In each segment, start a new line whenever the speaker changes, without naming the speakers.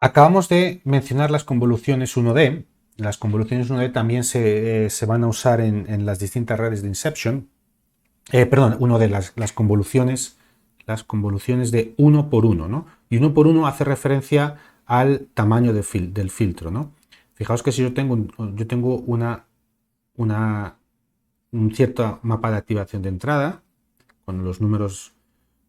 Acabamos de mencionar las convoluciones 1D. Las convoluciones 1D también se van a usar en las distintas redes de Inception. Perdón, 1D, las convoluciones de 1 por 1, ¿no? Y 1 por 1 hace referencia al tamaño del filtro, ¿no? Fijaos que si yo tengo un cierto mapa de activación de entrada, con los números.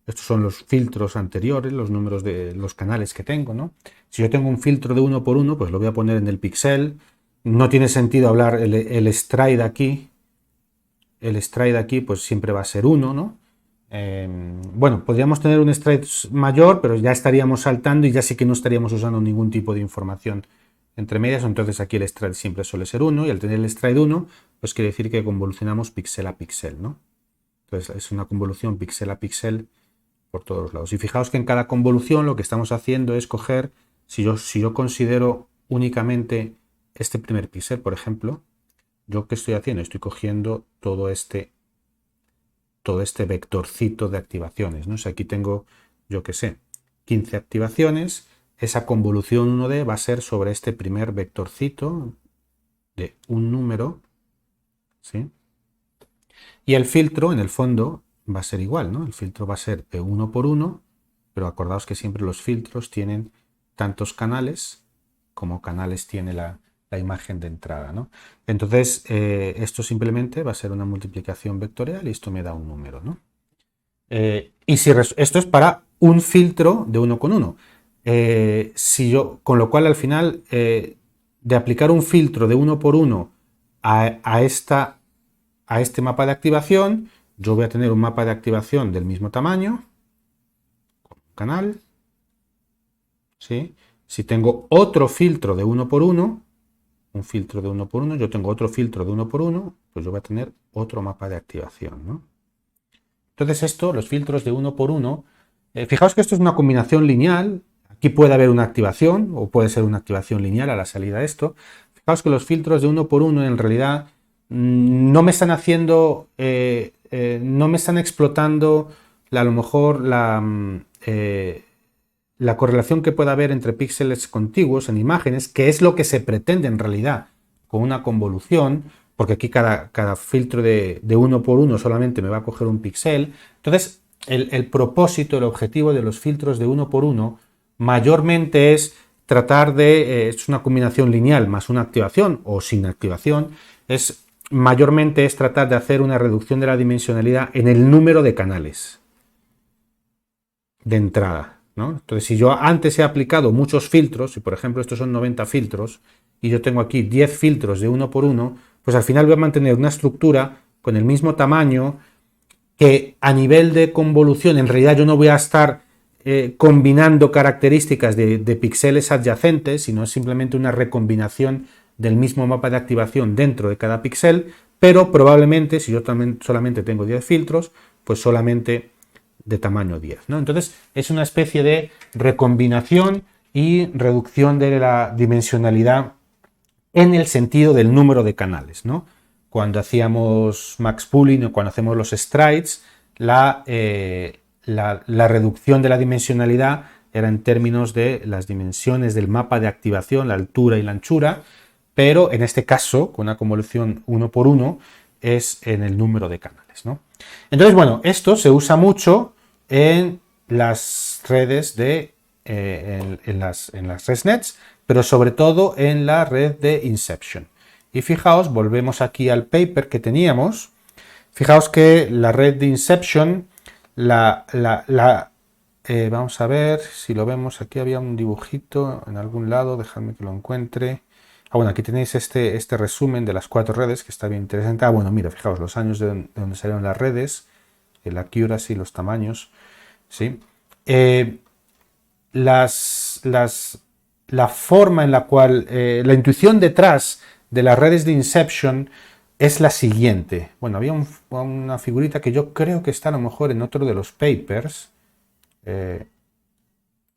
Estos son los filtros anteriores, los números de los canales que tengo, ¿no? Si yo tengo un filtro de 1 por 1, pues lo voy a poner en el píxel. No tiene sentido hablar el stride aquí. El stride aquí pues siempre va a ser 1, ¿no? Bueno, podríamos tener un stride mayor, pero ya estaríamos saltando y ya sí que no estaríamos usando ningún tipo de información entre medias. Entonces aquí el stride siempre suele ser 1 y al tener el stride 1, pues quiere decir que convolucionamos píxel a píxel, ¿no? Entonces es una convolución píxel a píxel por todos los lados. Y fijaos que en cada convolución lo que estamos haciendo es coger, si yo considero únicamente este primer píxel, por ejemplo, ¿yo qué estoy haciendo? Estoy cogiendo todo este vectorcito de activaciones, ¿no? O sea, aquí tengo, yo qué sé, 15 activaciones. Esa convolución 1D va a ser sobre este primer vectorcito de un número, ¿sí? Y el filtro, en el fondo, va a ser igual, ¿no? El filtro va a ser de 1 por 1, pero acordaos que siempre los filtros tienen tantos canales como canales tiene la imagen de entrada, ¿no? Entonces, esto simplemente va a ser una multiplicación vectorial y esto me da un número, ¿no? Y si esto es para un filtro de 1 con 1. Con lo cual, al final, de aplicar un filtro de 1 por 1 a este mapa de activación, yo voy a tener un mapa de activación del mismo tamaño, con un canal, ¿sí? Si tengo otro filtro de 1 por 1, un filtro de 1 por 1, yo tengo otro filtro de 1 por 1, pues yo voy a tener otro mapa de activación, ¿no? Entonces los filtros de 1 por 1, fijaos que esto es una combinación lineal. Aquí puede haber una activación o puede ser una activación lineal a la salida de esto. Fijaos que los filtros de 1 por 1 en realidad no me están haciendo, no me están explotando a lo mejor la correlación que pueda haber entre píxeles contiguos en imágenes, que es lo que se pretende en realidad con una convolución, porque aquí cada filtro de 1 por 1 solamente me va a coger un píxel. Entonces, el propósito, el objetivo de los filtros de 1 por 1 mayormente es tratar de, es una combinación lineal más una activación o sin activación, mayormente es tratar de hacer una reducción de la dimensionalidad en el número de canales de entrada, ¿no? Entonces, si yo antes he aplicado muchos filtros, si por ejemplo estos son 90 filtros, y yo tengo aquí 10 filtros de 1 por 1, pues al final voy a mantener una estructura con el mismo tamaño que a nivel de convolución, en realidad yo no voy a estar combinando características de píxeles adyacentes, sino es simplemente una recombinación del mismo mapa de activación dentro de cada píxel, pero probablemente, si yo también solamente tengo 10 filtros, pues solamente de tamaño 10, ¿no? Entonces es una especie de recombinación y reducción de la dimensionalidad en el sentido del número de canales, ¿no? Cuando hacíamos max pooling o cuando hacemos los strides, la reducción de la dimensionalidad era en términos de las dimensiones del mapa de activación, la altura y la anchura, pero en este caso, con una convolución 1 por 1, es en el número de canales, ¿no? Entonces, bueno, esto se usa mucho en las redes en las ResNets, pero sobre todo en la red de Inception. Y fijaos, volvemos aquí al paper que teníamos. Fijaos que la red de Inception, vamos a ver si lo vemos. Aquí había un dibujito en algún lado, dejadme que lo encuentre. Bueno, aquí tenéis este resumen de las 4 redes que está bien interesante. Bueno, mira, fijaos los años de donde salieron las redes, el accuracy, los tamaños, ¿sí? La forma en la cual, la intuición detrás de las redes de Inception es la siguiente. Bueno, había una figurita que yo creo que está a lo mejor en otro de los papers.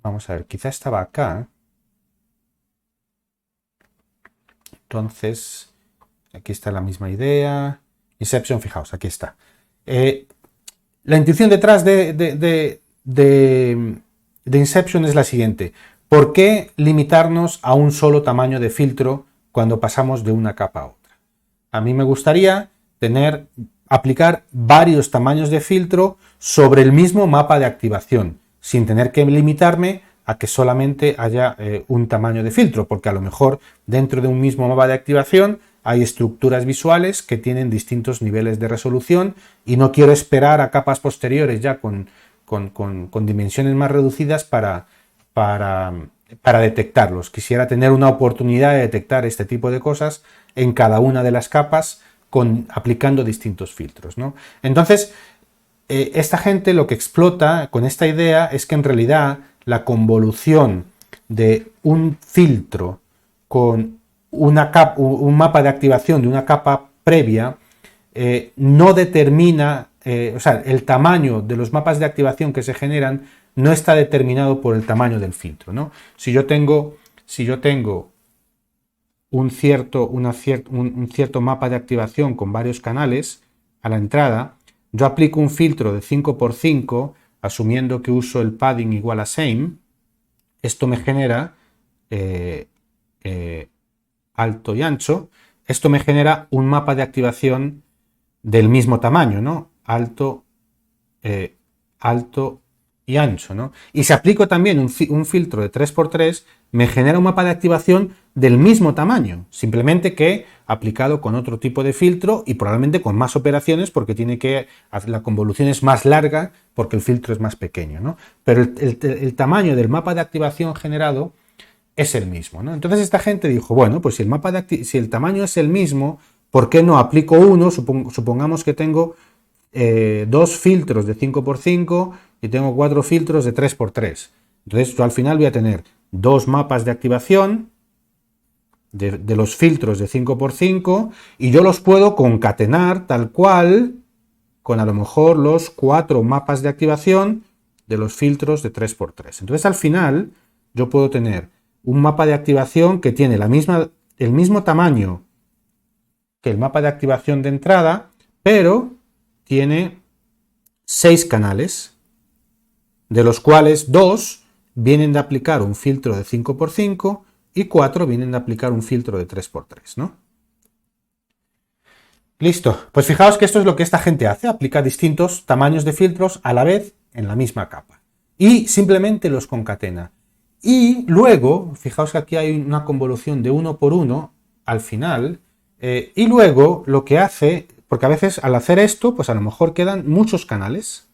Vamos a ver, quizá estaba acá. Entonces, aquí está la misma idea. Inception, fijaos, aquí está. La intuición detrás de Inception es la siguiente. ¿Por qué limitarnos a un solo tamaño de filtro cuando pasamos de una capa a otra? A mí me gustaría aplicar varios tamaños de filtro sobre el mismo mapa de activación, sin tener que limitarme a que solamente haya un tamaño de filtro, porque a lo mejor dentro de un mismo mapa de activación hay estructuras visuales que tienen distintos niveles de resolución y no quiero esperar a capas posteriores ya con dimensiones más reducidas para detectarlos. Quisiera tener una oportunidad de detectar este tipo de cosas en cada una de las capas aplicando distintos filtros, ¿no? Entonces, esta gente lo que explota con esta idea es que en realidad la convolución de un filtro con un mapa de activación de una capa previa no determina, o sea, el tamaño de los mapas de activación que se generan no está determinado por el tamaño del filtro, ¿no? Si yo tengo un cierto mapa de activación con varios canales a la entrada, yo aplico un filtro de 5×5, asumiendo que uso el padding igual a same, esto me genera alto y ancho, esto me genera un mapa de activación del mismo tamaño, ¿no? Alto, alto y ancho, ¿no? Y si aplico también un filtro de 3×3, me genera un mapa de activación del mismo tamaño, simplemente que aplicado con otro tipo de filtro y probablemente con más operaciones porque la convolución es más larga porque el filtro es más pequeño, ¿no? Pero el tamaño del mapa de activación generado es el mismo, ¿no? Entonces esta gente dijo, bueno, pues si el tamaño es el mismo, ¿por qué no aplico uno? Supongamos que tengo 2 filtros de 5×5 y tengo 4 filtros de 3×3. Entonces yo al final voy a tener 2 mapas de activación de los filtros de 5×5 y yo los puedo concatenar tal cual con a lo mejor los 4 mapas de activación de los filtros de 3×3. Entonces al final yo puedo tener un mapa de activación que tiene el mismo tamaño que el mapa de activación de entrada, pero tiene 6 canales, de los cuales 2 vienen de aplicar un filtro de 5×5 y 4 vienen de aplicar un filtro de 3×3, ¿no? Listo, pues fijaos que esto es lo que esta gente hace, aplica distintos tamaños de filtros a la vez en la misma capa y simplemente los concatena. Y luego, fijaos que aquí hay una convolución de 1×1 al final, y luego lo que hace, porque a veces al hacer esto, pues a lo mejor quedan muchos canales,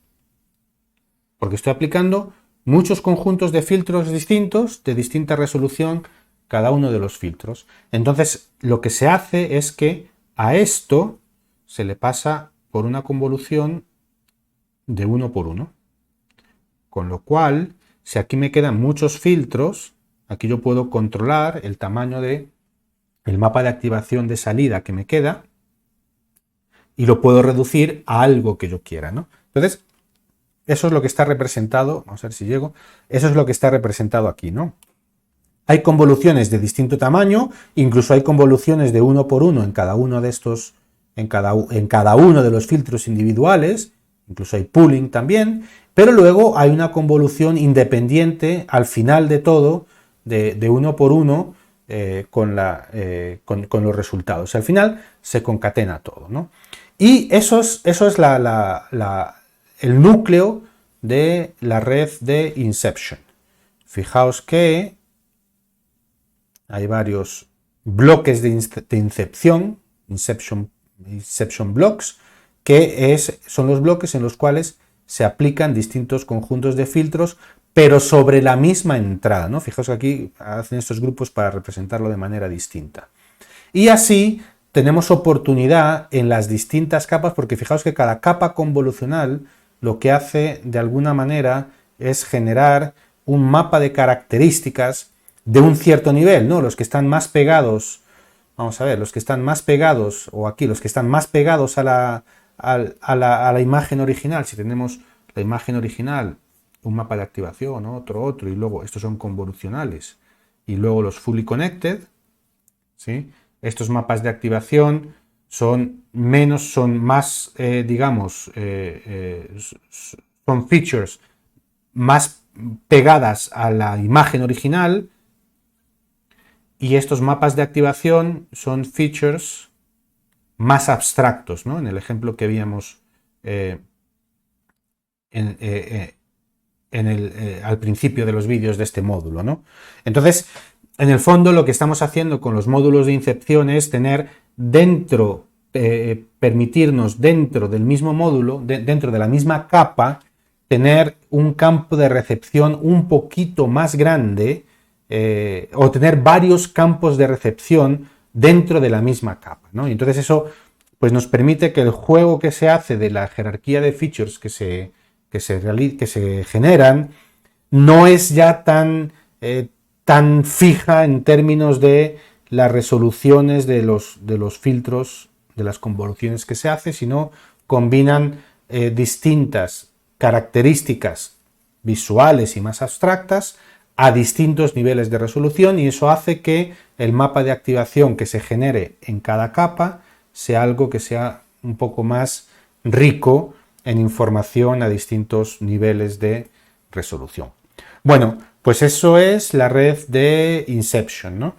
porque estoy aplicando muchos conjuntos de filtros distintos, de distinta resolución, cada uno de los filtros. Entonces, lo que se hace es que a esto se le pasa por una convolución de 1×1. Con lo cual, si aquí me quedan muchos filtros, aquí yo puedo controlar el tamaño del mapa de activación de salida que me queda y lo puedo reducir a algo que yo quiera, ¿no? Entonces, eso es lo que está representado, vamos a ver si llego, eso es lo que está representado aquí, ¿no? Hay convoluciones de distinto tamaño, incluso hay convoluciones de 1×1 en cada uno de estos, en cada uno de los filtros individuales, incluso hay pooling también, pero luego hay una convolución independiente al final de todo, de 1×1 con los resultados. Al final se concatena todo, ¿no? Y eso es el núcleo de la red de Inception. Fijaos que hay varios bloques de incepción, Inception blocks, que son los bloques en los cuales se aplican distintos conjuntos de filtros, pero sobre la misma entrada, ¿no? Fijaos que aquí hacen estos grupos para representarlo de manera distinta. Y así tenemos oportunidad en las distintas capas, porque fijaos que cada capa convolucional lo que hace de alguna manera es generar un mapa de características de un cierto nivel, ¿no? Los que están más pegados, vamos a ver, los que están más pegados, o aquí, los que están más pegados a la imagen original, si tenemos la imagen original, un mapa de activación, otro, y luego estos son convolucionales, y luego los fully connected, ¿sí? estos mapas de activación son más, digamos, son features más pegadas a la imagen original, y estos mapas de activación son features más abstractos, ¿no? En el ejemplo que veíamos al principio de los vídeos de este módulo, ¿no? Entonces, en el fondo, lo que estamos haciendo con los módulos de Inception es tener permitirnos dentro del mismo módulo, dentro de la misma capa, tener un campo de recepción un poquito más grande, o tener varios campos de recepción dentro de la misma capa, ¿no? Y entonces eso pues nos permite que el juego que se hace de la jerarquía de features que se generan no es ya tan fija en términos de las resoluciones de los filtros, de las convoluciones que se hace, sino combinan distintas características visuales y más abstractas a distintos niveles de resolución, y eso hace que el mapa de activación que se genere en cada capa sea algo que sea un poco más rico en información a distintos niveles de resolución. Bueno, pues eso es la red de Inception, ¿no?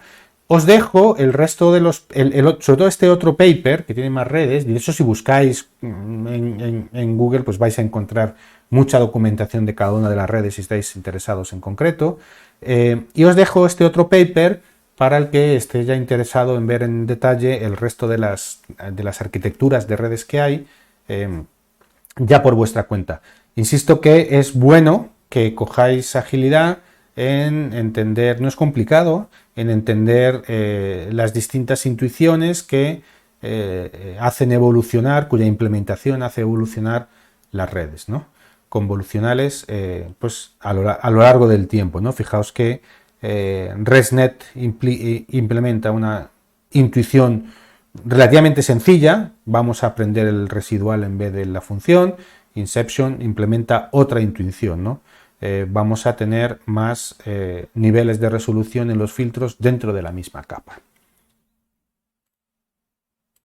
Os dejo el resto de sobre todo este otro paper que tiene más redes, y de eso si buscáis en Google pues vais a encontrar mucha documentación de cada una de las redes si estáis interesados en concreto, y os dejo este otro paper para el que esté ya interesado en ver en detalle el resto de las arquitecturas de redes que hay, ya por vuestra cuenta. Insisto que es bueno que cojáis agilidad en entender, no es complicado, en entender las distintas intuiciones que hacen evolucionar, cuya implementación hace evolucionar las redes, ¿no? Convolucionales, pues a lo largo del tiempo, ¿no? Fijaos que ResNet implementa una intuición relativamente sencilla, vamos a aprender el residual en vez de la función. Inception implementa otra intuición, ¿no? Vamos a tener más niveles de resolución en los filtros dentro de la misma capa.